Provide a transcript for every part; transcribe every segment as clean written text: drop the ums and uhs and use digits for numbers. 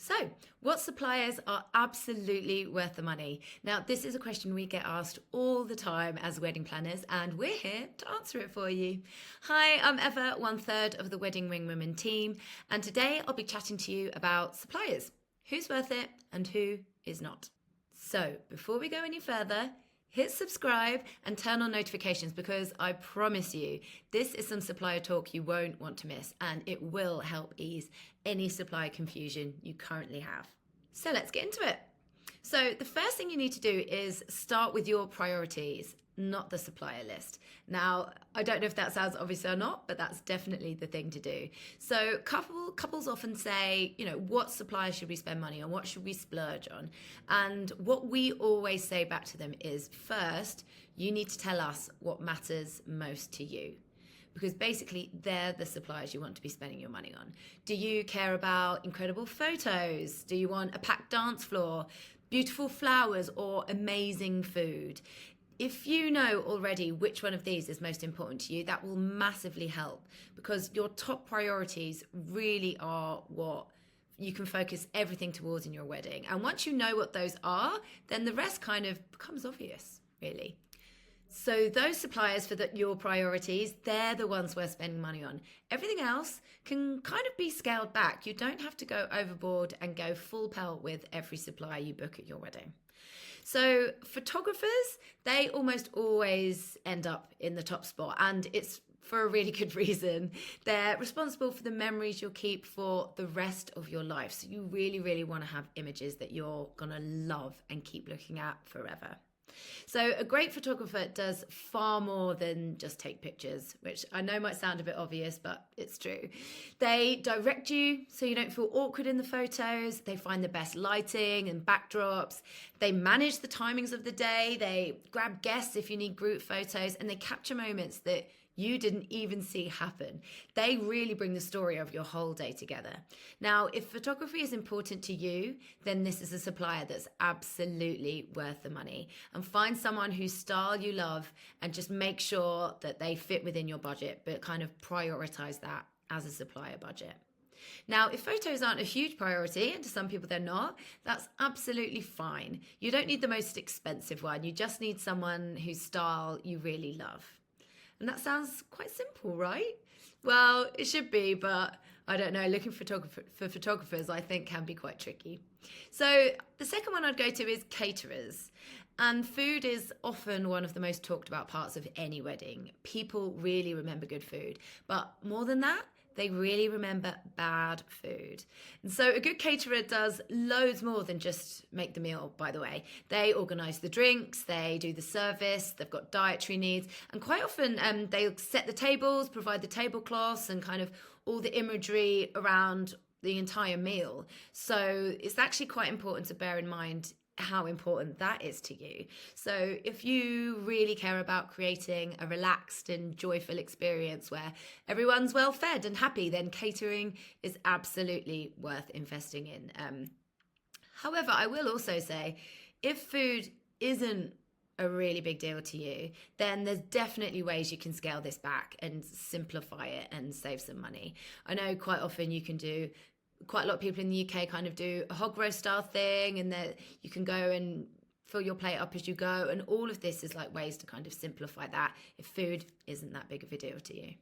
So, what suppliers are absolutely worth the money? Now, this is a question we get asked all the time as wedding planners, and we're here to answer it for you. Hi, I'm Eva, 1/3 of the Wedding Ring Women team, and today I'll be chatting to you about suppliers, who's worth it and who is not. So, before we go any further, hit subscribe and turn on notifications because I promise you, this is some supplier talk you won't want to miss and it will help ease any supplier confusion you currently have. So let's get into it. So the first thing you need to do is start with your priorities, not the supplier list. Now, I don't know if that sounds obvious or not, but that's definitely the thing to do. So couples often say, what supplier should we spend money on? What should we splurge on? And what we always say back to them is, first, you need to tell us what matters most to you. Because basically, they're the suppliers you want to be spending your money on. Do you care about incredible photos? Do you want a packed dance floor, beautiful flowers, or amazing food? If you know already which one of these is most important to you, that will massively help because your top priorities really are what you can focus everything towards in your wedding. And once you know what those are, then the rest kind of becomes obvious, really. So those suppliers for your priorities, they're the ones worth spending money on. Everything else can kind of be scaled back. You don't have to go overboard and go full pelt with every supplier you book at your wedding. So photographers, they almost always end up in the top spot, and it's for a really good reason. They're responsible for the memories you'll keep for the rest of your life. So you really, really want to have images that you're going to love and keep looking at forever. So a great photographer does far more than just take pictures, which I know might sound a bit obvious, but it's true. They direct you so you don't feel awkward in the photos. They find the best lighting and backdrops. They manage the timings of the day. They grab guests if you need group photos, and they capture moments that you didn't even see happen. They really bring the story of your whole day together. Now, if photography is important to you, then this is a supplier that's absolutely worth the money. And find someone whose style you love and just make sure that they fit within your budget, but kind of prioritize that as a supplier budget. Now, if photos aren't a huge priority, and to some people they're not, that's absolutely fine. You don't need the most expensive one. You just need someone whose style you really love. And that sounds quite simple, right? Well, it should be, but I don't know. Looking for photographers, I think, can be quite tricky. So the second one I'd go to is caterers. And food is often one of the most talked about parts of any wedding. People really remember good food. But more than that, they really remember bad food. And so a good caterer does loads more than just make the meal, by the way. They organise the drinks, they do the service, they've got dietary needs, and quite often they'll set the tables, provide the tablecloths and kind of all the imagery around the entire meal. So it's actually quite important to bear in mind how important that is to you. So if you really care about creating a relaxed and joyful experience where everyone's well fed and happy, then catering is absolutely worth investing in. However, I will also say, if food isn't a really big deal to you, then there's definitely ways you can scale this back and simplify it and save some money. I know quite often you can do quite a lot of people in the UK kind of do a hog roast style thing, and that you can go and fill your plate up as you go. And all of this is like ways to kind of simplify that if food isn't that big of a deal to you.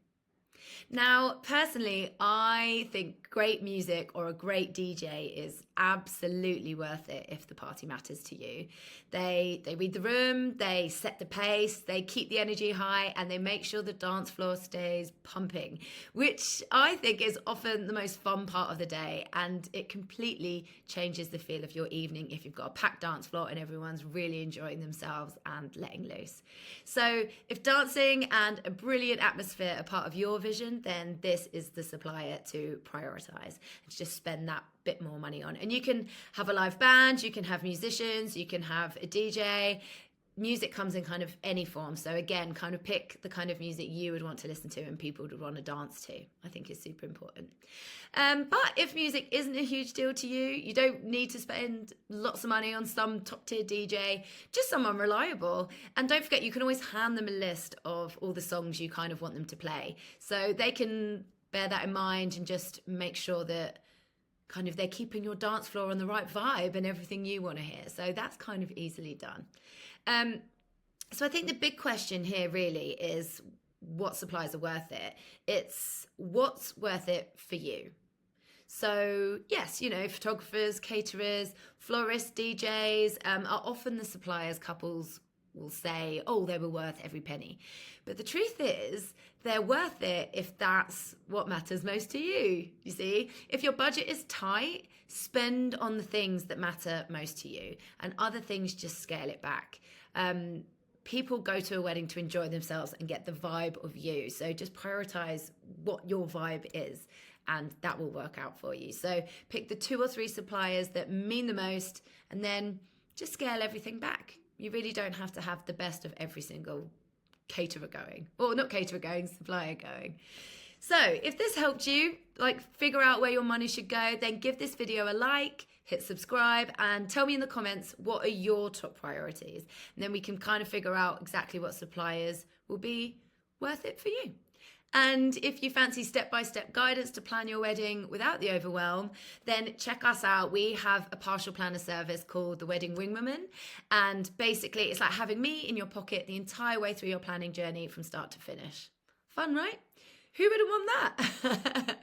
Now, personally, I think great music or a great DJ is absolutely worth it if the party matters to you. They read the room, they set the pace, they keep the energy high, and they make sure the dance floor stays pumping, which I think is often the most fun part of the day, and it completely changes the feel of your evening if you've got a packed dance floor and everyone's really enjoying themselves and letting loose. So if dancing and a brilliant atmosphere are part of your vision, then this is the supplier to prioritize and just spend that bit more money on. And you can have a live band, you can have musicians, you can have a DJ. Music comes in kind of any form. So again, kind of pick the kind of music you would want to listen to and people would want to dance to. I think is super important. But if music isn't a huge deal to you, you don't need to spend lots of money on some top tier DJ, just someone reliable. And don't forget, you can always hand them a list of all the songs you kind of want them to play. So they can bear that in mind and just make sure that kind of they're keeping your dance floor on the right vibe and everything you want to hear. So that's kind of easily done. So I think the big question here really is what supplies are worth it. It's what's worth it for you. So yes, you know, photographers, caterers, florists, DJs are often the suppliers couples will say, oh, they were worth every penny. But the truth is, they're worth it if that's what matters most to you. You see, if your budget is tight, spend on the things that matter most to you, and other things just scale it back. People go to a wedding to enjoy themselves and get the vibe of you. So just prioritize what your vibe is, and that will work out for you. So pick the 2 or 3 suppliers that mean the most, and then just scale everything back. You really don't have to have the best of every single caterer going, or not caterer going, supplier going. So if this helped you figure out where your money should go, then give this video a like, hit subscribe, and tell me in the comments what are your top priorities, and then we can kind of figure out exactly what suppliers will be worth it for you. And if you fancy step-by-step guidance to plan your wedding without the overwhelm, then check us out. We have a partial planner service called the Wedding Wingwoman. And basically, it's like having me in your pocket the entire way through your planning journey from start to finish. Fun, right? Who would have won that?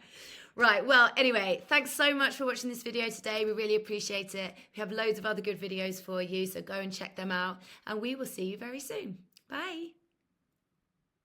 Right, well, anyway, thanks so much for watching this video today. We really appreciate it. We have loads of other good videos for you, so go and check them out. And we will see you very soon. Bye.